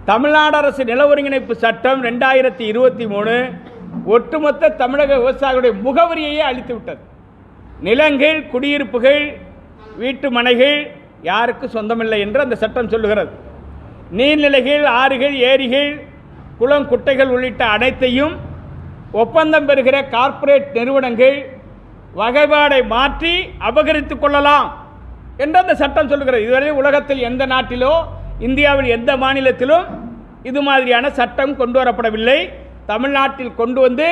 தமிழ்நாடு அரசு நில ஒருங்கிணைப்பு சட்டம் 2023 ஒட்டுமொத்த தமிழக விவசாயிகளுடைய முகவரியையே அளித்து விட்டது. நிலங்கள், குடியிருப்புகள், வீட்டு மனைகள் யாருக்கு சொந்தமில்லை என்று அந்த சட்டம் சொல்லுகிறது. நீர்நிலைகள், ஆறுகள், ஏரிகள், குளம், குட்டைகள் உள்ளிட்ட அனைத்தையும் ஒப்பந்தம் பெறுகிற கார்ப்பரேட் நிறுவனங்கள் வகைப்பாடை மாற்றி அபகரித்துக் கொள்ளலாம் என்று அந்த சட்டம் சொல்லுகிறது. இதுவரை உலகத்தில் எந்த நாட்டிலோ இந்தியாவில் எந்த மாநிலத்திலும் இது மாதிரியான சட்டம் கொண்டு வரப்படவில்லை. தமிழ்நாட்டில் கொண்டு வந்து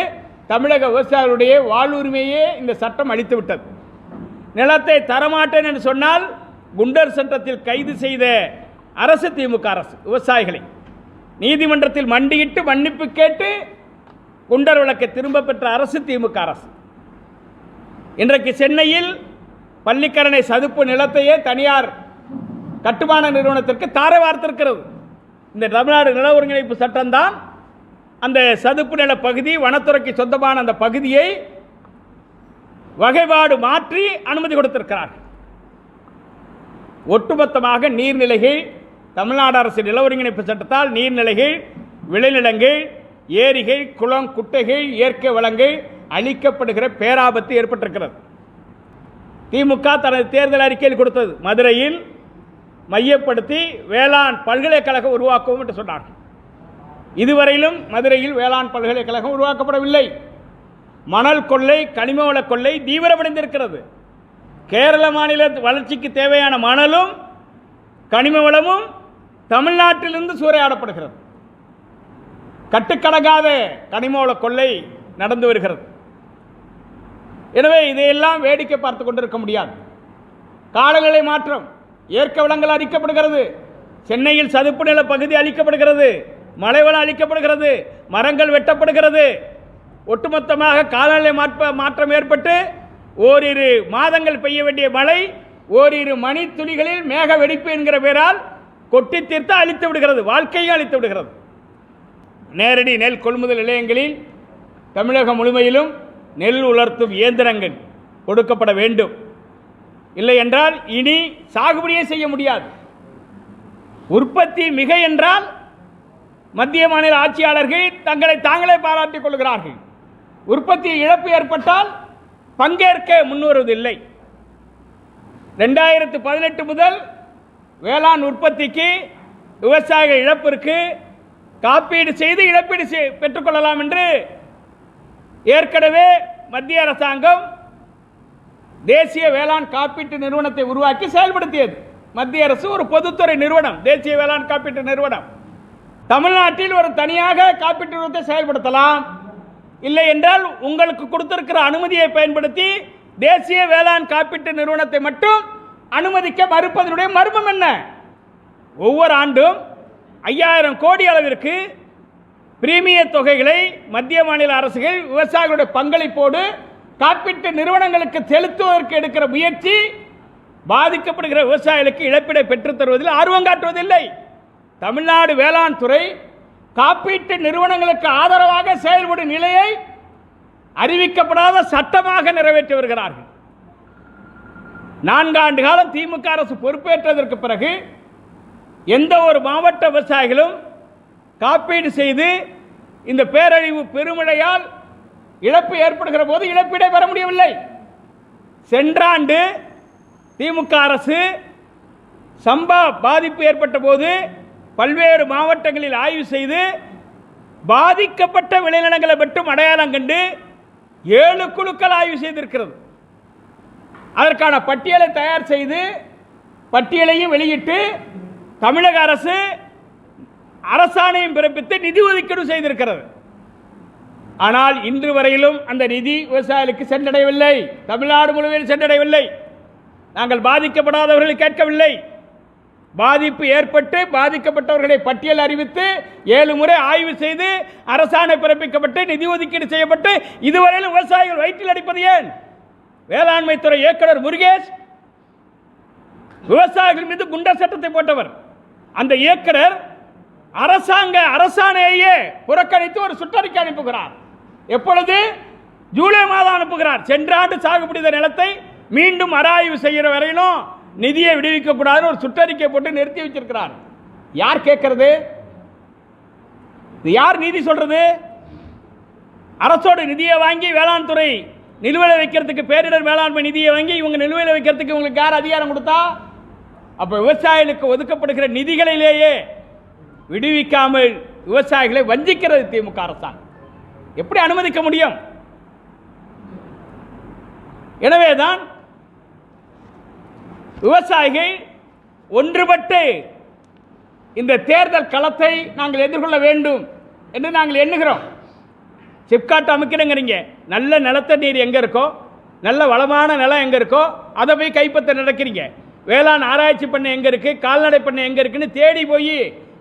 தமிழக விவசாயிகளுடைய வாழ்வுரிமையே இந்த சட்டம் அளித்து விட்டது. நிலத்தை தரமாட்டேன் என்று சொன்னால் குண்டர் சட்டத்தில் கைது செய்த அரசு திமுக அரசு விவசாயிகளை நீதிமன்றத்தில் மண்டியிட்டு மன்னிப்பு கேட்டு குண்டர் வழக்கை திரும்ப பெற்ற அரசு திமுக அரசு. இன்றைக்கு சென்னையில் பள்ளிக்கரணை சதுப்பு நிலத்தையே தனியார் கட்டுமான நிறுவனத்திற்கு தாரை வார்த்திருக்கிறது. இந்த தமிழ்நாடு நில ஒருங்கிணைப்பு சட்டம்தான் அந்த சதுப்பு நில பகுதி, வனத்துறைக்கு சொந்தமான அந்த பகுதியை வகைப்பாடு மாற்றி அனுமதி கொடுத்திருக்கிறார்கள். ஒட்டுமொத்தமாக நீர்நிலைகள், தமிழ்நாடு அரசு நில ஒருங்கிணைப்பு சட்டத்தால் நீர்நிலைகள், விளைநிலங்கள், ஏரிகள், குளம், குட்டைகள், இயற்கை வளங்கள் அளிக்கப்படுகிற பேராபத்து ஏற்பட்டிருக்கிறது. திமுக தனது தேர்தல் அறிக்கையில் கொடுத்தது, மதுரையில் மையப்படுத்தி வேளாண் பல்கலைக்கழகம் உருவாக்குவோம் என்று சொன்னார்கள். இதுவரையிலும் மதுரையில் வேளாண் பல்கலைக்கழகம் உருவாக்கப்படவில்லை. மணல் கொள்ளை, கனிம வள கொள்ளை தீவிரமடைந்திருக்கிறது. கேரள மாநில வளர்ச்சிக்கு தேவையான மணலும் கனிம வளமும் தமிழ்நாட்டிலிருந்து சூறையாடப்படுகிறது. கட்டுக்கடங்காத கனிம வள கொள்ளை நடந்து வருகிறது. எனவே இதையெல்லாம் வேடிக்கை பார்த்து கொண்டிருக்க முடியாது. காலநிலை மாற்றம், இயற்கை வளங்கள் அழிக்கப்படுகிறது. சென்னையில் சதுப்பு நில பகுதி அழிக்கப்படுகிறது, மலைவளம் அழிக்கப்படுகிறது, மரங்கள் வெட்டப்படுகிறது. ஒட்டுமொத்தமாக காலநிலை மாற்றம் ஏற்பட்டு ஓரிரு மாதங்கள் பெய்ய வேண்டிய மழை ஓரிரு மணி துளிகளில் மேக வெடிப்பு என்கிற பெயரால் கொட்டி தீர்த்து அழித்து விடுகிறது, வாழ்க்கையை அழித்து விடுகிறது. நேரடி நெல் கொள்முதல் நிலையங்களில் தமிழகம் முழுமையிலும் நெல் உலர்த்தும் இயந்திரங்கள் கொடுக்கப்பட வேண்டும். இல்லை என்றால் இனி சாகுபடியே செய்ய முடியாது. உற்பத்தி மிக என்றால் மத்திய மாநில ஆட்சியாளர்கள் தங்களை தாங்களே பாராட்டிக் கொள்கிறார்கள். உற்பத்தி இழப்பு ஏற்பட்டால் பங்கேற்க முன்வருவதில்லை. 2018 முதல் வேளாண் உற்பத்திக்கு விவசாயிகள் இழப்பிற்கு காப்பீடு செய்து இழப்பீடு பெற்றுக்கொள்ளலாம் என்று ஏற்கனவே மத்திய அரசாங்கம் தேசிய வேளாண் காப்பீட்டு நிறுவனத்தை உருவாக்கி செயல்படுத்தியது. மத்திய அரசு ஒரு பொதுத்துறை நிறுவனம், தேசிய வேளாண் காப்பீட்டு நிறுவனம். தமிழ்நாட்டில் ஒரு தனியாக காப்பீட்டு நிறுவனத்தை செயல்படுத்தலாம். இல்லை என்றால் உங்களுக்கு கொடுத்திருக்கிற அனுமதியை பயன்படுத்தி தேசிய வேளாண் காப்பீட்டு நிறுவனத்தை மட்டும் அனுமதிக்க மறுப்பதனுடைய மர்மம் என்ன? ஒவ்வொரு ஆண்டும் 5000 கோடி அளவிற்கு பிரீமிய தொகைகளை மத்திய மாநில அரசுகள் விவசாயிகளுடைய பங்களிப்போடு காப்பீட்டு நிறுவனங்களுக்கு செலுத்துவதற்கு எடுக்கிற முயற்சி பாதிக்கப்படுகிற விவசாயிகளுக்கு இழப்பீடை பெற்றுத் தருவதில் ஆர்வம் காட்டுவதில்லை. தமிழ்நாடு வேளாண் துறை காப்பீட்டு நிறுவனங்களுக்கு ஆதரவாக செயல்படும் நிலையை அறிவிக்கப்படாத சட்டமாக நிறைவேற்றி வருகிறார்கள். 4 ஆண்டு காலம் திமுக அரசு பொறுப்பேற்றதற்கு பிறகு எந்த ஒரு மாவட்ட விவசாயிகளும் காப்பீடு செய்து இந்த பேரழிவு பெருமழையால் இழப்பு ஏற்படுகிற போது இழப்பீடை பெற முடியவில்லை. சென்ற ஆண்டு திமுக அரசு சம்பா பாதிப்பு ஏற்பட்ட போது பல்வேறு மாவட்டங்களில் ஆய்வு செய்து பாதிக்கப்பட்ட விளைநிலங்களை மட்டும் அடையாளம் கண்டு 7 குழுக்கள் ஆய்வு செய்திருக்கிறது. அதற்கான பட்டியலை தயார் செய்து பட்டியலையும் வெளியிட்டு தமிழக அரசு அரசாணையும் பிறப்பித்து நிதி ஒதுக்கீடு செய்திருக்கிறது. ஆனால் இன்று வரையிலும் அந்த நிதி விவசாயிகளுக்கு சென்றடையவில்லை. தமிழ்நாடு முழுவதும் சென்றடையவில்லை. நாங்கள் பாதிக்கப்படாதவர்களை கேட்கவில்லை. பாதிப்பு ஏற்பட்டு பாதிக்கப்பட்டவர்களை பட்டியல் அறிவித்து 7 முறை ஆய்வு செய்து அரசாணை பிறப்பிக்கப்பட்டு நிதி ஒதுக்கீடு செய்யப்பட்டு இதுவரையிலும் விவசாயிகள் வயிற்றில் அடிப்பது ஏன்? வேளாண்மை துறை இயக்குனர் முருகேஷ் விவசாயிகள் மீது குண்டர் சட்டத்தை போட்டவர். அந்த இயக்குனர் அரசாங்க அரசாணையே புறக்கணித்து ஒரு சுற்றறிக்கை அனுப்புகிறார். எப்பொழுது? ஜூலை மாதம் அனுப்புகிறார். சென்ற ஆண்டு சாகுபடி நிலத்தை மீண்டும் ஆராய்வு செய்கிற வரையிலும் நிதியை விடுவிக்கக்கூடாது ஒரு சுற்றறிக்கை போட்டு நிறுத்தி வச்சிருக்கிறார். யார் கேட்கறது? இது யார் நீதி சொல்றது? அரசோட நிதியை வாங்கி வேளாண் துறை நிலுவையில் வைக்கிறதுக்கு, பேரிடர் மேலாண்மை நிதியை வாங்கி இவங்க நிலுவையில் வைக்கிறதுக்கு இவங்களுக்கு யார் அதிகாரம் கொடுத்தா? அப்ப விவசாயிகளுக்கு ஒதுக்கப்படுகிற நிதிகளிலேயே விடுவிக்காமல் விவசாயிகளை வஞ்சிக்கிறது திமுக அரசாங்கம். எப்படி அனுமதிக்க முடியும்? எனவேதான் விவசாயிகள் ஒன்றுபட்டு இந்த தேர்தல் களத்தை நாங்கள் எதிர்கொள்ள வேண்டும் என்று நாங்கள் எண்ணுகிறோம். சிப்காட் அமைக்கிறேங்கிறீங்க, நல்ல நிலத்த நீர் எங்கே இருக்கோ, நல்ல வளமான நிலம் எங்கே இருக்கோ அதை போய் கைப்பற்ற நடக்கிறீங்க. வேளாண் ஆராய்ச்சி பண்ணை எங்கே இருக்குது, கால்நடை பண்ணை எங்கே இருக்குன்னு தேடி போய்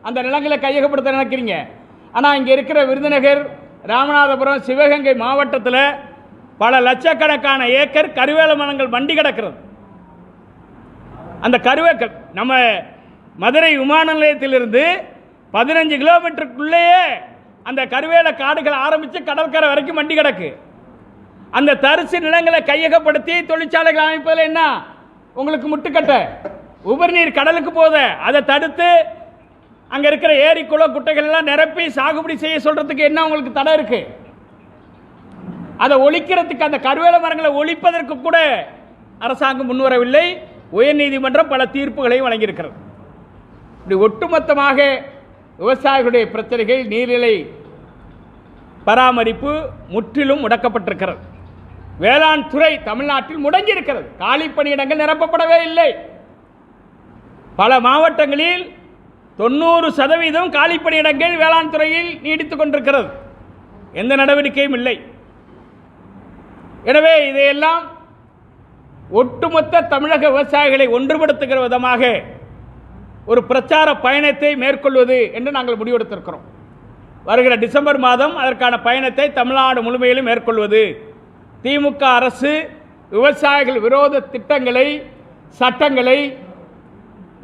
அந்த நிலங்களை கையகப்படுத்த நினைக்கிறீங்க. ஆனால் இங்கே இருக்கிற விருதுநகர், ராமநாதபுரம், சிவகங்கை மாவட்டத்தில் பல லட்சக்கணக்கான ஏக்கர் கருவேல மரங்கள் மண்டி கிடக்கிறது. அந்த நம்ம மதுரை விமான நிலையத்திலிருந்து 15 கிலோமீட்டருக்குள்ளேயே அந்த கருவேல காடுகள் ஆரம்பித்து கடற்கரை வரைக்கும் மண்டி கிடக்கு. அந்த தரிசு நிலங்களை கையகப்படுத்தி தொழிற்சாலைகள் அமைப்பதில் என்ன உங்களுக்கு முட்டுக்கட்டை? உபரி நீர் கடலுக்கு போத அதை தடுத்து அங்கே இருக்கிற ஏரி குளம் குட்டைகள் எல்லாம் நிரப்பி சாகுபடி செய்ய சொல்றதுக்கு என்ன உங்களுக்கு தடை இருக்கு? அதை ஒழிக்கிறதுக்கு, அந்த கருவேல மரங்களை ஒழிப்பதற்கு கூட அரசாங்கம் முன்வரவில்லை. உயர்நீதிமன்றம் பல தீர்ப்புகளை வழங்கியிருக்கிறது. இப்படி ஒட்டுமொத்தமாக விவசாயிகளுடைய பிரச்சனைகள், நீர்நிலை பராமரிப்பு முற்றிலும் முடக்கப்பட்டிருக்கிறது. வேளாண் துறை தமிழ்நாட்டில் முடங்கி இருக்கிறது. காலி பணியிடங்கள் நிரப்பப்படவே இல்லை. பல மாவட்டங்களில் 90% காலி பணியிடங்கள் வேளாண் துறையில் நீடித்துக் கொண்டிருக்கிறது. எந்த நடவடிக்கையும் இல்லை. எனவே இதையெல்லாம் ஒட்டுமொத்த தமிழக விவசாயிகளை ஒன்றுபடுத்துகிற விதமாக ஒரு பிரச்சார பயணத்தை மேற்கொள்வது என்று நாங்கள் முடிவெடுத்திருக்கிறோம். வருகிற டிசம்பர் மாதம் அதற்கான பயணத்தை தமிழ்நாடு முழுமையிலும் மேற்கொள்வது. திமுக அரசு விவசாயிகள் விரோத திட்டங்களை, சட்டங்களை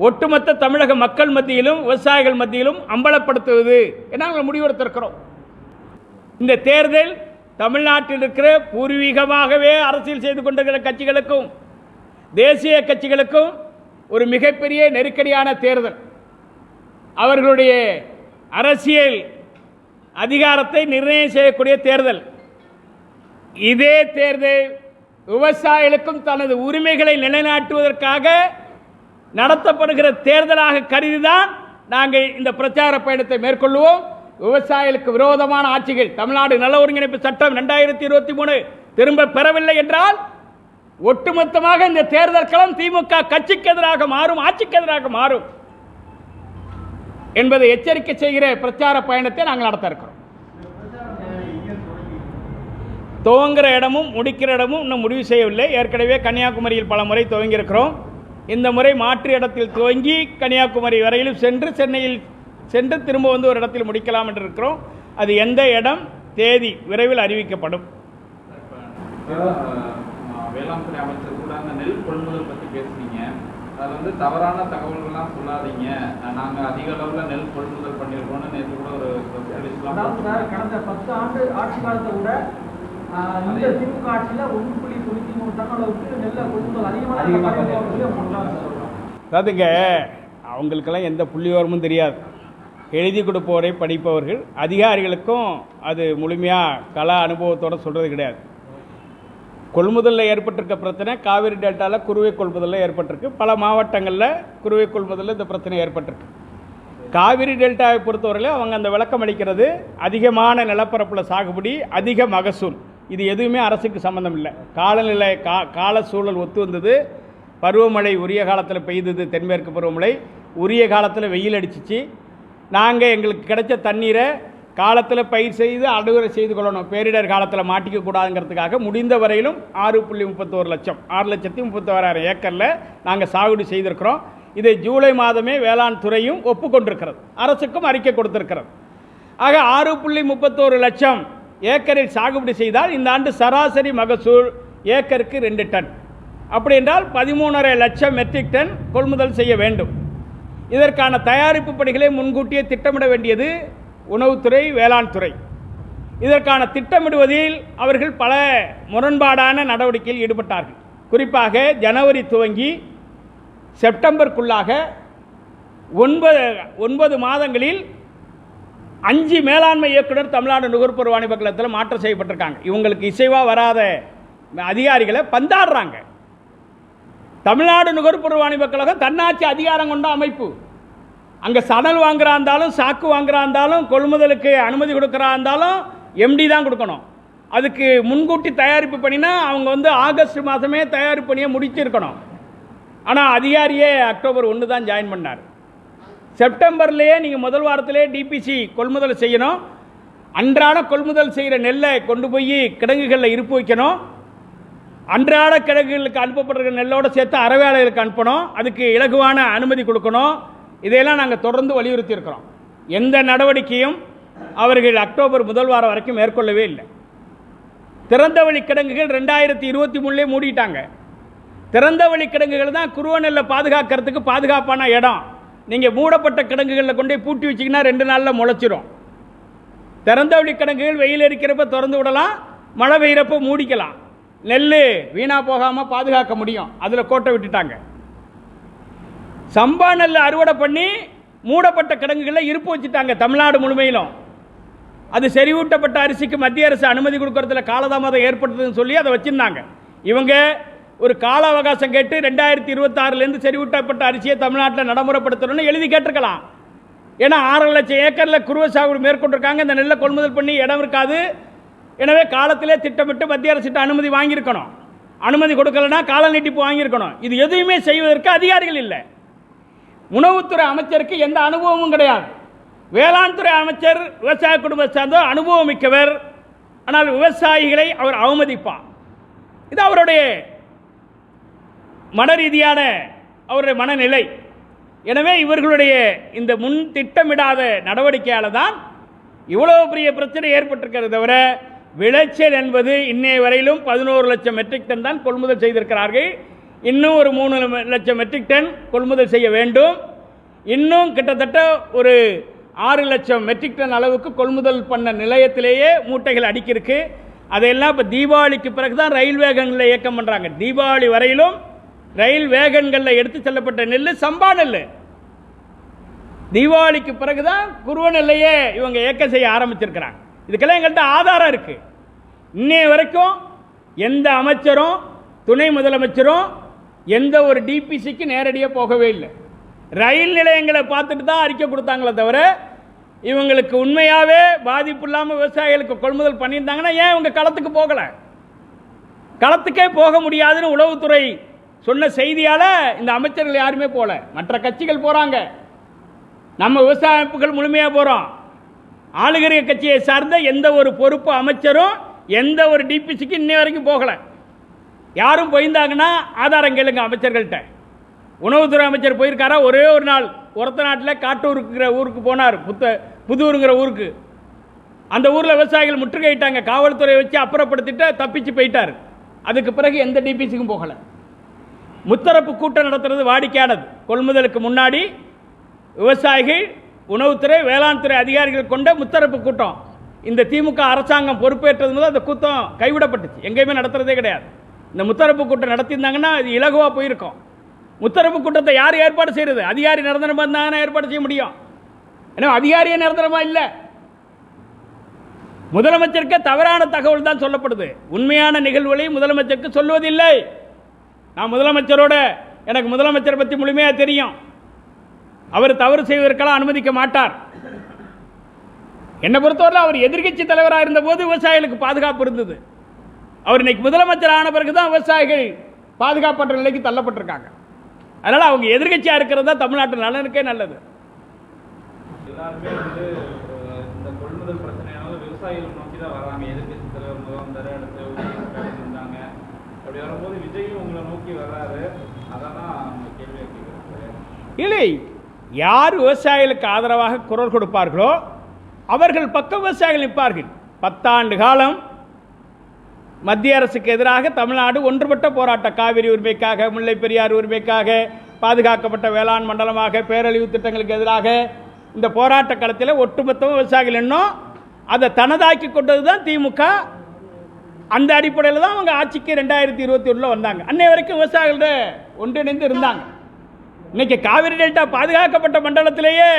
ஒட்டுமொத்த தமிழக மக்கள் மத்தியிலும் விவசாயிகள் மத்தியிலும் அம்பலப்படுத்துவது என நாங்கள் முடிவெடுத்திருக்கிறோம். இந்த தேர்தல் தமிழ்நாட்டில் இருக்கிற பூர்வீகமாகவே அரசியல் செய்து கொண்டிருக்கிற கட்சிகளுக்கும் தேசிய கட்சிகளுக்கும் ஒரு மிகப்பெரிய நெருக்கடியான தேர்தல். அவர்களுடைய அரசியல் அதிகாரத்தை நிர்ணயம் செய்யக்கூடிய தேர்தல். இதே தேர்தல் விவசாயிகளுக்கும் தனது உரிமைகளை நிலைநாட்டுவதற்காக நடத்தப்படுகிற தேர்தலாக கருதிதான் நாங்கள் இந்த பிரச்சார பயணத்தை மேற்கொள்வோம். விவசாயிகளுக்கு விரோதமான ஆட்சிகள், தமிழ்நாடு நல ஒருங்கிணைப்பு சட்டம் 2023 திரும்ப பெறவில்லை என்றால் ஒட்டுமொத்தமாக இந்த தேர்தல் களம் திமுக கட்சிக்கு எதிராக மாறும், ஆட்சிக்கு எதிராக மாறும் என்பதை எச்சரிக்கை செய்கிற பிரச்சார பயணத்தை நாங்கள் நடத்த இருக்கிறோம். துவங்குற இடமும் முடிக்கிற இடமும் இன்னும் முடிவு செய்யவில்லை. ஏற்கனவே கன்னியாகுமரியில் பல முறை துவங்கியிருக்கிறோம். இந்த முறை மாற்று இடத்தில் துவங்கி கன்னியாகுமரி வரையிலும் சென்று சென்னையில் சென்று திரும்ப வந்து ஒரு இடத்தில் முடிக்கலாம் என்று இருக்கிறோம். அது எந்த இடம், தேதி விரைவில் அறிவிக்கப்படும். வேளாண் துறை அமைச்சர் கூட அந்த நெல் கொள்முதல் பற்றி பேசுனீங்க. அதில் வந்து தவறான தகவல்கள்லாம் சொல்லாதீங்க, நாங்கள் அதிக அளவில் நெல் கொள்முதல் பண்ணியிருக்கோம்னு நேற்று கூட ஒரு கடந்த 10 ஆண்டு ஆட்சி காலத்தை விட இந்த திமுக ஆட்சியில் 1.93 டன் அளவுக்கு நெல்லை கொள்முதல் அதிகமாக. அதுங்க அவங்களுக்கெல்லாம் எந்த புள்ளிவிவரமும் தெரியாது. எழுதி கொடுப்பவரை படிப்பவர்கள், அதிகாரிகளுக்கும் அது முழுமையாக கலா அனுபவத்தோடு சொல்கிறது கிடையாது. கொள்முதலில் ஏற்பட்டிருக்க பிரச்சனை காவிரி டெல்டாவில் குறுவை கொள்முதலில் ஏற்பட்டிருக்கு. பல மாவட்டங்களில் குறுவை கொள்முதலில் இந்த பிரச்சனை ஏற்பட்டிருக்கு. காவிரி டெல்டாவை பொறுத்தவரையில் அவங்க அந்த விளக்கம் அளிக்கிறது அதிகமான நிலப்பரப்பில் சாகுபடி, அதிக மகசூல். இது எதுவுமே அரசுக்கு சம்மந்தம் இல்லை. காலநிலை கால சூழல் ஒத்து வந்தது. பருவமழை உரிய காலத்தில் பெய்தது, தென்மேற்கு பருவமழை உரிய காலத்தில் வெயில் அடிச்சிச்சு. நாங்கள் எங்களுக்கு கிடைச்ச தண்ணீரை காலத்தில் பயிர் செய்து அறுவடை செய்து கொள்ளணும், பேரிடர் காலத்தில் மாட்டிக்கக்கூடாதுங்கிறதுக்காக முடிந்த வரையிலும் 6.31 லட்சம் 6,36,000 ஏக்கரில் நாங்கள் சாகுபடி செய்திருக்கிறோம். இதை ஜூலை மாதமே வேளாண் துறையும் ஒப்புக்கொண்டிருக்கிறது, அரசுக்கும் அறிக்கை கொடுத்திருக்கிறது. ஆக 6.31 லட்சம் ஏக்கரில் சாகுபடி செய்தால் இந்த ஆண்டு சராசரி மகசூல் ஏக்கருக்கு 2 டன். அப்படி என்றால் 13.5 லட்சம் மெட்ரிக் டன் கொள்முதல் செய்ய வேண்டும். இதற்கான தயாரிப்பு பணிகளை முன்கூட்டியே திட்டமிட வேண்டியது உணவுத்துறை, வேளாண் துறை. இதற்கான திட்டமிடுவதில் அவர்கள் பல முரண்பாடான நடவடிக்கையில் ஈடுபட்டார்கள். குறிப்பாக ஜனவரி துவங்கி செப்டம்பருக்குள்ளாக 9 மாதங்களில் 5 மேலாண்மை இயக்குனர் தமிழ்நாடு நுகர்பொருள் வாணிப கழகத்தில் மாற்றம் செய்யப்பட்டிருக்காங்க. இவங்களுக்கு இசைவாக வராத அதிகாரிகளை பந்தாடுறாங்க. தமிழ்நாடு நுகர்பொருள் வாணிப கழகம் தன்னாட்சி அதிகாரம் கொண்ட அமைப்பு. அங்கே சணல் வாங்குறா இருந்தாலும் சாக்கு வாங்குறா இருந்தாலும் கொள்முதலுக்கு அனுமதி கொடுக்குறா இருந்தாலும் எம்டி தான் கொடுக்கணும். அதுக்கு முன்கூட்டி தயாரிப்பு பண்ணினா அவங்க ஆகஸ்ட் மாதமே தயாரிப்பு பணியை முடிச்சிருக்கணும். ஆனால் அதிகாரியே அக்டோபர் 1 தான் ஜாயின் பண்ணார். செப்டம்பர்லேயே நீங்கள் முதல் வாரத்திலே டிபிசி கொள்முதல் செய்யணும். அன்றாட கொள்முதல் செய்கிற நெல்லை கொண்டு போய் கிடங்குகளில் இருப்பு வைக்கணும். அன்றாட கிடங்குகளுக்கு அனுப்பப்படுற நெல்லோடு சேர்த்து அறவேலைகளுக்கு அனுப்பணும். அதுக்கு இலகுவான அனுமதி கொடுக்கணும். இதையெல்லாம் நாங்கள் தொடர்ந்து வலியுறுத்தி இருக்கிறோம். எந்த நடவடிக்கையும் அவர்கள் அக்டோபர் முதல் வாரம் வரைக்கும் மேற்கொள்ளவே இல்லை. திறந்தவெளி கிடங்குகள் 2023 மூடிட்டாங்க. திறந்தவெளி கிடங்குகள் தான் குருவ நெல்லை பாதுகாக்கிறதுக்கு பாதுகாப்பான இடம். நீங்கள் மூடப்பட்ட கிடங்குகளில் கொண்டு போய் பூட்டி வச்சிங்கன்னா 2 நாளில் முளைச்சிரும். திறந்தவெளி கிடங்குகள் வெயில் இருக்கிறப்ப திறந்து விடலாம், மழை பெய்கிறப்ப மூடிக்கலாம். நெல் வீணாக போகாமல் பாதுகாக்க முடியும். அதில் கோட்டை விட்டுட்டாங்க. சம்பா நெல் அறுவடை பண்ணி மூடப்பட்ட கிடங்குகளில் இருப்பு வச்சுட்டாங்க தமிழ்நாடு முழுமையிலும். அது செறிவூட்டப்பட்ட அரிசிக்கு மத்திய அரசு அனுமதி கொடுக்கறதுல காலதாமதம் ஏற்பட்டதுன்னு சொல்லி அதை வச்சுருந்தாங்க. இவங்க ஒரு கால அவகாசம் கேட்டு 2026 செறிவூட்டப்பட்ட அரிசியை தமிழ்நாட்டில் நடைமுறைப்படுத்தணும்னு எழுதி கேட்டிருக்கலாம். ஏன்னா 6 லட்சம் ஏக்கரில் குறுவை சாகுபடி மேற்கொண்டிருக்காங்க. இந்த நெல்லை கொள்முதல் பண்ணி இடம் இருக்காது. எனவே காலத்திலே திட்டமிட்டு மத்திய அரசிட்ட அனுமதி வாங்கியிருக்கணும். அனுமதி கொடுக்கலன்னா கால நீட்டிப்பு வாங்கியிருக்கணும். இது எதுவுமே செய்வதற்கு அதிகாரிகள் இல்லை. உணவுத்துறை அமைச்சருக்கு எந்த அனுபவமும் கிடையாது. வேளாண் துறை அமைச்சர் விவசாய குடும்பத்தை சார்ந்த அனுபவம் மிக்கவர். ஆனால் விவசாயிகளை அவர் அவமதிப்பார். இது அவருடைய மன ரீதியான அவருடைய மனநிலை. எனவே இவர்களுடைய இந்த முன் திட்டமிடாத நடவடிக்கையால் தான் இவ்வளவு பெரிய பிரச்சனை ஏற்பட்டிருக்கிறது. தவிர விளைச்சல் என்பது இன்னைய வரையிலும் 11 லட்சம் மெட்ரிக் டன் தான் கொள்முதல் செய்திருக்கிறார்கள். இன்னும் ஒரு 3 லட்சம் மெட்ரிக் டன் கொள்முதல் செய்ய வேண்டும். இன்னும் கிட்டத்தட்ட ஒரு 6 லட்சம் மெட்ரிக் டன் அளவுக்கு கொள்முதல் பண்ண நிலையத்திலேயே மூட்டைகள் அடுக்கியிருக்கு. அதையெல்லாம் இப்போ தீபாவளிக்கு பிறகு தான் ரயில் வேகங்களில் இயக்கம் பண்ணுறாங்க. தீபாவளி வரையிலும் ரயில் வேகன்களில் எடுத்து செல்லப்பட்ட நெல் சம்பா நெல். தீபாவளிக்கு பிறகு தான் குருவ நெல்லையே இவங்க இயக்கம் செய்ய ஆரம்பிச்சிருக்கிறாங்க. இதுக்கெல்லாம் எங்கள்கிட்ட ஆதாரம் இருக்குது. இன்னைய வரைக்கும் எந்த அமைச்சரும் துணை முதலமைச்சரும் எந்த ஒரு டிபிசிக்கு நேரடியாக போகவே இல்லை. ரயில் நிலையங்களை பார்த்துட்டு தான் அறிக்கை கொடுத்தாங்களே தவிர இவங்களுக்கு உண்மையாகவே பாதிப்பு இல்லாமல் விவசாயிகளுக்கு கொள்முதல் பண்ணியிருந்தாங்கன்னா ஏன் இவங்க களத்துக்கு போகலை? களத்துக்கே போக முடியாதுன்னு உளவுத்துறை சொன்ன செய்தியால் இந்த அமைச்சர்கள் யாருமே போகல. மற்ற கட்சிகள் போகிறாங்க, நம்ம விவசாய அமைப்புகள் முழுமையாக போகிறோம். ஆளுகிற கட்சியை சார்ந்த எந்த ஒரு பொறுப்பு அமைச்சரும் எந்த ஒரு டிபிசிக்கு இன்னை வரைக்கும் போகலை. யாரும் போயிருந்தாங்கன்னா ஆதாரம் கேளுங்க அமைச்சர்கள்ட்ட. உணவுத்துறை அமைச்சர் போயிருக்காரா? ஒரே ஒரு நாள் ஒருத்த நாட்டில் காட்டூருக்குங்கிற ஊருக்கு போனார், புதூருங்கிற ஊருக்கு. அந்த ஊரில் விவசாயிகள் முற்றுகையிட்டாங்க. காவல்துறையை வச்சு அப்புறப்படுத்திட்டு தப்பிச்சு போயிட்டார். அதுக்கு பிறகு எந்த டிபிசிக்கும் போகலை. முத்தரப்பு கூட்டம் நடத்துறது வாடிக்கையானது. கொள்முதலுக்கு முன்னாடி விவசாயிகள், உணவுத்துறை, வேளாண் துறை அதிகாரிகள் கொண்ட முத்தரப்பு கூட்டம். இந்த திமுக அரசாங்கம் பொறுப்பேற்றது முதல் அந்த கூட்டம் கைவிடப்பட்டுச்சு. எங்கேயுமே நடத்துறதே கிடையாது. இந்த முத்தரப்பு கூட்டம் நடத்தியிருந்தாங்கன்னா இது இலகுவாக போயிருக்கும். முத்தரப்பு கூட்டத்தை யார் ஏற்பாடு செய்கிறது? அதிகாரி நிரந்தரமாக இருந்தாங்கன்னா ஏற்பாடு செய்ய முடியும். ஏன்னா அதிகாரியே நிரந்தரமாக இல்லை. முதலமைச்சருக்கு தவறான தகவல் தான் சொல்லப்படுது. உண்மையான நிகழ்வுகளை முதலமைச்சருக்கு சொல்வதில்லை. நான் முதலமைச்சரோட எனக்கு முதலமைச்சரை பற்றி முழுமையாக தெரியும். அவர் தவறு செய்வதற்கெல்லாம் அனுமதிக்க மாட்டார். என்னை பொறுத்தவரை அவர் எதிர்க்கட்சி தலைவராக இருந்தபோது விவசாயிகளுக்கு பாதுகாப்பு இருந்தது. அவர் இன்னைக்கு முதலமைச்சர் ஆன பிறகு தான் விவசாயிகள் பாதுகாப்பற்ற நிலைக்கு தள்ளப்பட்டிருக்காங்க. அதனால் அவங்க எதிர்க்கட்சியாக இருக்கிறது தான் தமிழ்நாட்டு நலனுக்கே நல்லது. எல்லாருமே இந்த கொள்முதல் பிரச்சனையால விவசாயிகள் நோக்கி தான் வராங்க. எதிர்க்கட்சி தலைவர் முதலமைச்சர் அடுத்து இருந்தாங்க. அப்படி வரும்போது விஜயும் உங்களை நோக்கி வர்றாரு. அதான் கேள்வியாக கேட்குறேன். இல்லை, யார் விவசாயிகளுக்கு ஆதரவாக குரல் கொடுப்பார்களோ அவர்கள் பக்க விவசாயிகள் நிற்பார்கள். 10 ஆண்டு காலம் மத்திய அரசுக்கு எதிராக தமிழ்நாடு ஒன்றுபட்ட போராட்டம். காவிரி உரிமைக்காக, முல்லை பெரியார் உரிமைக்காக, பாதுகாக்கப்பட்ட வேளாண் மண்டலமாக, பேரழிவு திட்டங்களுக்கு எதிராக இந்த போராட்ட களத்தில் ஒட்டுமொத்த விவசாயிகள் இன்னும் அதை தனதாக்கி கொண்டது தான் திமுக. அந்த அடிப்படையில் தான் அவங்க ஆட்சிக்கு 2021 வந்தாங்க. அன்னை வரைக்கும் விவசாயிகளோட ஒன்றிணைந்து இருந்தாங்க. இன்னைக்கு காவிரி டெல்டா பாதுகாக்கப்பட்ட மண்டலத்திலேயே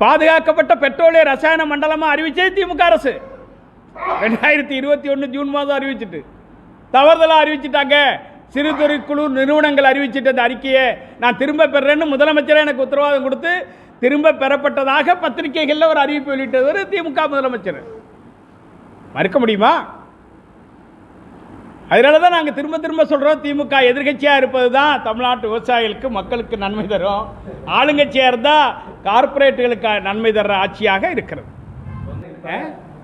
பாதுகாக்கப்பட்ட பெட்ரோலிய ரசாயன மண்டலமாக அறிவிச்சது திமுக அரசு. 2021 ஜூன் மாதம் அறிவிச்சிட்டு தவறுதலாக அறிவிச்சிட்டாங்க. சிறு குறு நிறுவனங்கள் அறிவிச்சிட்ட அந்த அறிக்கையை நான் திரும்ப பெறேன்னு முதலமைச்சரே எனக்கு உத்தரவாதம் கொடுத்து திரும்ப பெறப்பட்டதாக பத்திரிகைகளில் ஒரு அறிவிப்பு வெளியிட்டவர் திமுக முதலமைச்சர். மறுக்க முடியுமா? அதனால தான் நாங்கள் திரும்ப திரும்ப சொல்கிறோம், திமுக எதிர்கட்சியாக இருப்பது தான் தமிழ்நாட்டு விவசாயிகளுக்கு மக்களுக்கு நன்மை தரும். ஆளுங்கட்சியாக இருந்தால் கார்பரேட்டுகளுக்கு நன்மை தர்ற ஆட்சியாக இருக்கிறது.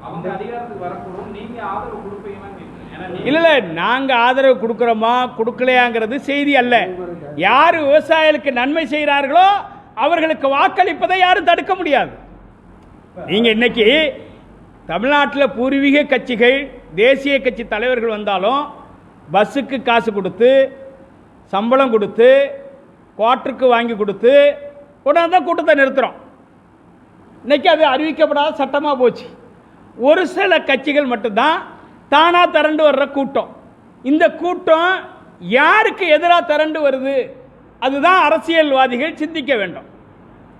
அவங்க அதிகாரத்துக்கு வரக்கூடும், நீங்க ஆதரவு கொடுப்பீங்கன்னு. இல்லை, நாங்கள் ஆதரவு கொடுக்குறோமா கொடுக்கலையாங்கிறது செய்தி அல்ல. யார் விவசாயிகளுக்கு நன்மை செய்கிறார்களோ அவர்களுக்கு வாக்களிப்பதை யாரும் தடுக்க முடியாது. நீங்கள் இன்னைக்கு தமிழ்நாட்டில் பூர்வீக கட்சிகள் தேசிய கட்சி தலைவர்கள் வந்தாலும் பஸ்ஸுக்கு காசு கொடுத்து சம்பளம் கொடுத்து குவார்ட்டருக்கு வாங்கி கொடுத்து கொண்டாந்து தான் கூட்டத்தை நிறுத்துகிறோம். இன்றைக்கி அது அறிவிக்கப்படாத சட்டமாக போச்சு. ஒரு சில கட்சிகள் மட்டும்தான் தானாக திரண்டு வர்ற கூட்டம். இந்த கூட்டம் யாருக்கு எதிராக திரண்டு வருது அதுதான் அரசியல்வாதிகள் சிந்திக்க வேண்டும்.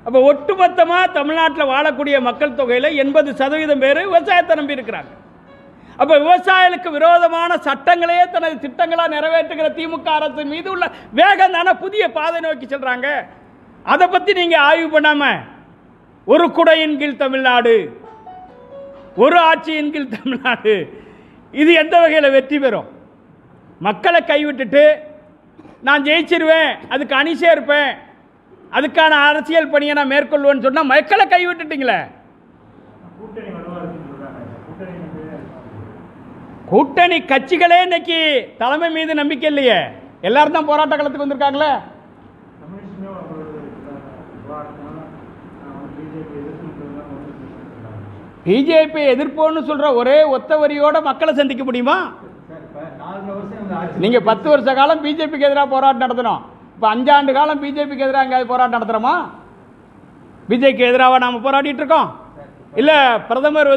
அப்போ ஒட்டுமொத்தமாக தமிழ்நாட்டில் வாழக்கூடிய மக்கள் தொகையில் 80% பேர் விவசாயத்தை நம்பி இருக்கிறாங்க. அப்போ விவசாயிகளுக்கு விரோதமான சட்டங்களையே தனது திட்டங்களாக நிறைவேற்றுகிற திமுக அரசு மீது உள்ள வேகம் தானே புதிய பாதை நோக்கி செல்றாங்க. அதை பற்றி நீங்கள் ஆய்வு பண்ணாமல் ஒரு குடையின் கீழ் தமிழ்நாடு, ஒரு ஆட்சியின் கீழ் தமிழ்நாடு, இது எந்த வகையில் வெற்றி பெறும்? மக்களை கைவிட்டுட்டு நான் ஜெயிச்சிருவேன், அதுக்கு அணி சேர்ப்பேன், அதுக்கான அரசியல் பணியை நான் மேற்கொள்வேன்னு சொன்னால் மக்களை கைவிட்டுட்டீங்களே. கூட்டணி கட்சிகளே இன்னைக்கு தலைமை மீது நம்பிக்கை இல்லையே. எல்லாரும் தான் போராட்ட களத்துக்கு வந்திருக்காங்களே. பிஜேபி எதிர்ப்போன்னு சொல்ற ஒரே ஒத்த வரியோட மக்களை சந்திக்க முடியுமா? நீங்க 10 வருஷ காலம் பிஜேபிக்கு எதிராக போராட்டம் நடத்தணும். இப்போ 5 ஆண்டு காலம் பிஜேபிக்கு எதிராக எங்கேயாவது போராட்டம் நடத்துகிறோமா? பிஜேபிக்கு எதிராக நாம் போராடிட்டு இருக்கோம். இல்லை பிரதமர்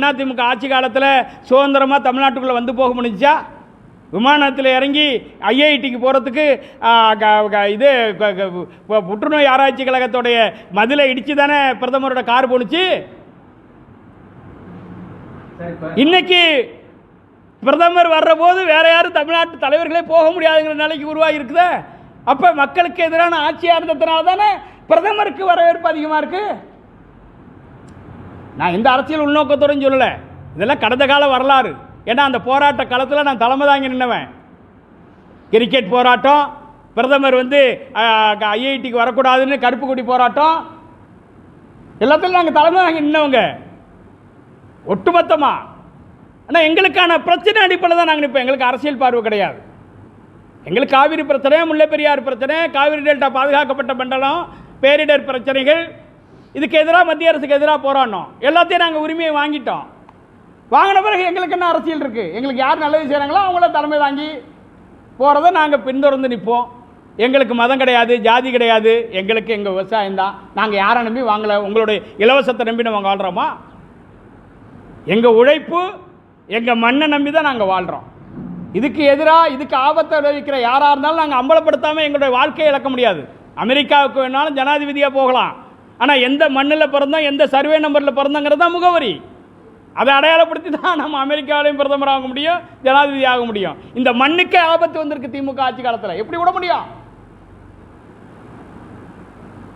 அதிமுக ஆட்சி காலத்தில் சுதந்திரமாக தமிழ்நாட்டுக்குள்ளே வந்து போக முடிஞ்சா? விமானத்தில் இறங்கி ஐஐடிக்கு போகிறதுக்கு இது புற்றுநோய் ஆராய்ச்சி கழகத்துடைய மதிலை இடித்து தானே பிரதமரோட கார் போணுச்சு. இன்னைக்கு பிரதமர் வர்ற போது வேற யாரும் தமிழ்நாட்டு தலைவர்களே போக முடியாதுங்கிற நிலைக்கு உருவாகி இருக்குதே. அப்போ மக்களுக்கு எதிரான ஆட்சியாக இருந்ததுனால தானே பிரதமருக்கு வரவேற்பு அதிகமாக இருக்கு. நான் எந்த அரசியல் உள்நோக்கத்தோடும் சொல்லலை, இதெல்லாம் கடந்த கால வரலாறு. ஏன்னா அந்த போராட்ட காலத்தில் நான் தலைமை தாங்கி நின்னவன். கிரிக்கெட் போராட்டம், பிரதமர் ஐஐடிக்கு வரக்கூடாதுன்னு கருப்பு கொடி போராட்டம், எல்லாத்திலும் நாங்கள் தலைமை தாங்கி நின்னவங்க ஒட்டுமொத்தமாக. ஆனால் எங்களுக்கான பிரச்சனை அடிப்படையில் தான் நாங்கள் நிற்போம். எங்களுக்கு அரசியல் பார்வை கிடையாது. எங்களுக்கு காவிரி பிரச்சனை, முல்லை பெரியாறு பிரச்சனை, காவிரி டெல்டா பாதுகாக்கப்பட்ட மண்டலம், பேரிடர் பிரச்சனைகள், இதுக்கு எதிராக மத்திய அரசுக்கு எதிராக போராடணும். எல்லாத்தையும் நாங்கள் உரிமையை வாங்கிட்டோம். வாங்கின பிறகு எங்களுக்கு என்ன அரசியல் இருக்குது? எங்களுக்கு யார் நல்லது செய்கிறாங்களோ அவங்கள தலைமை தாங்கி போகிறத நாங்கள் பின்தொடர்ந்து நிற்போம். எங்களுக்கு மதம் கிடையாது, ஜாதி கிடையாது, எங்களுக்கு எங்கள் விவசாயம் தான். நாங்கள் யாரை நம்பி வாங்கலை, உங்களுடைய இலவசத்தை நம்பி நம்ம வாழ்கிறோமா? எங்கள் உழைப்பு, எங்கள் மண்ணை நம்பி தான் நாங்கள் வாழ்கிறோம். இதுக்கு எதிராக, இதுக்கு ஆபத்தை விளைவிக்கிற யாராக இருந்தாலும் நாங்கள் அம்பலப்படுத்தாமல் எங்களுடைய வாழ்க்கையை இழக்க முடியாது. அமெரிக்காவுக்கு வேணாலும் ஜனாதிபதியாக போகலாம். ஆனால் எந்த மண்ணில் பிறந்தோம், எந்த சர்வே நம்பரில் பிறந்தோங்கிறது தான் முகவரி. அதை அடையாளப்படுத்தி தான் நம்ம அமெரிக்காவிலையும் பிரதமர் ஆக முடியும், ஜனாதிபதி ஆக முடியும். இந்த மண்ணுக்கே ஆபத்து வந்திருக்கு திமுக ஆட்சி காலத்தில். எப்படி விட முடியும்?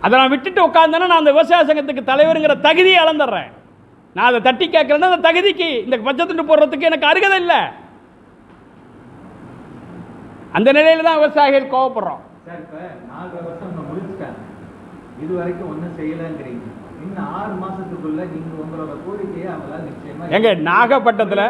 அதை நான் விட்டுட்டு உட்காந்தேன்னா நான் அந்த விவசாய சங்கத்துக்கு தலைவருங்கிற தகுதியை இழந்துடுறேன். நான் அதை தட்டி கேட்கலன்னா அந்த தகுதிக்கு, இந்த பச்சை துண்டு போடுறதுக்கு எனக்கு அருகதை இல்லை. அந்த நிலையில தான் விவசாயிகள் கோவப்படுறோம். சார், இப்போ 4 வருஷம் முடிச்சுட்டாங்க, இது வரைக்கும் ஒன்றும் செய்யலைங்கிறீங்க. இன்னும் 6 மாசத்துக்குள்ள நீங்க உங்களோட கோரிக்கையை அவங்களால நிச்சயமா எங்க நாகப்பட்டினத்தில்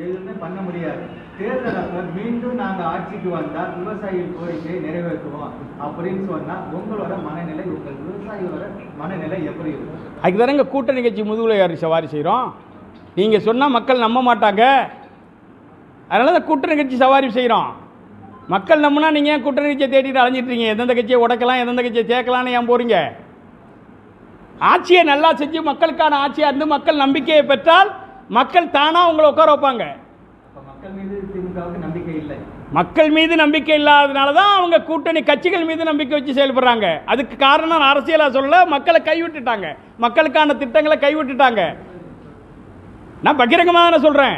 எதுவுமே பண்ண முடியாது. தேர்தல் அப்ப மீண்டும் நாங்க ஆட்சிக்கு வந்தா விவசாயிகள் கோரிக்கையை நிறைவேற்றுவோம் அப்படின்னு சொன்னா உங்களோட மனநிலை, உங்கள் விவசாயிகளோட மனநிலை எப்படி இருக்கும்? அதுக்கு தானே கூட்டணி கட்சி முதுகுல ஏறி சவாரி செய்கிறோம். நீங்கள் சொன்னால் மக்கள் நம்ப மாட்டாங்க, அதனால தான் கூட்டணி கட்சி சவாரி செய்கிறோம். மக்கள் நம்பினா நீங்கள் ஏன் கூட்டணி கட்சியை தேடிட்டு அலைஞ்சிட்ருக்கீங்க? எந்தெந்த கட்சியை உடைக்கலாம், எந்தெந்த கட்சியை சேர்க்கலான்னு ஏன் போகிறீங்க? ஆட்சியை நல்லா செஞ்சு மக்களுக்கான ஆட்சியாக இருந்து மக்கள் நம்பிக்கையை பெற்றால் மக்கள் தானாக உங்களை உட்கார வைப்பாங்க. மக்கள் மீது திமுகவுக்கு நம்பிக்கை இல்லை. மக்கள் மீது நம்பிக்கை இல்லாததுனால தான் அவங்க கூட்டணி கட்சிகள் மீது நம்பிக்கை வச்சு செயல்படுறாங்க. அதுக்கு காரணம் அரசியலாக சொல்ல, மக்களை கைவிட்டுட்டாங்க, மக்களுக்கான திட்டங்களை கைவிட்டுட்டாங்க. நான் பகிரங்கமாக சொல்கிறேன்.